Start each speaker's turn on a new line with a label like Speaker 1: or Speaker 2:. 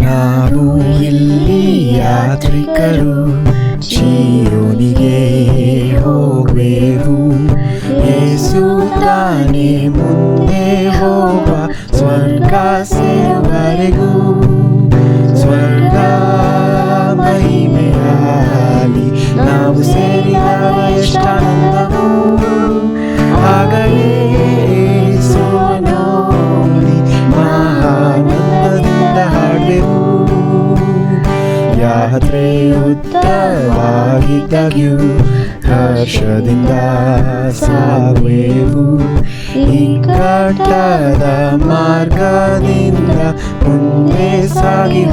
Speaker 1: ನಾವು ಇಲ್ಲಿ ಯಾತ್ರಿಕರು, ಚೀಯೋನಿಗೆ ಹೋಗುವೆವು. ಯೇಸು ತಾನೇ ಮುಂದೆ ಹೋಗ, ಸ್ವರ್ಗ ಸೇರುವರೆಗೂ. ಸ್ವರ್ಗ ಮಹಿಮೆಯಾಲಿ ನಾವು ಸೇರಿದಾಗ ಎಷ್ಟಾನಂದವು. ಆಗಲೇ ಯೇಸುವನ್ನು ನೋಡಿ ಮಹಾನಂದದಿಂದ ಹಾಡುವೆವು. ಯಾತ್ರೆ ಉದ್ದವಾಗಿದ್ದಾಗ್ಯೂ ಹರ್ಷದಿಂದ ಸಾಗುವೆವು. ಇಕ್ಕಟ್ಟಾದ ಮಾರ್ಗದಿಂದ ಮುಂದೆ ಸಾಗಿ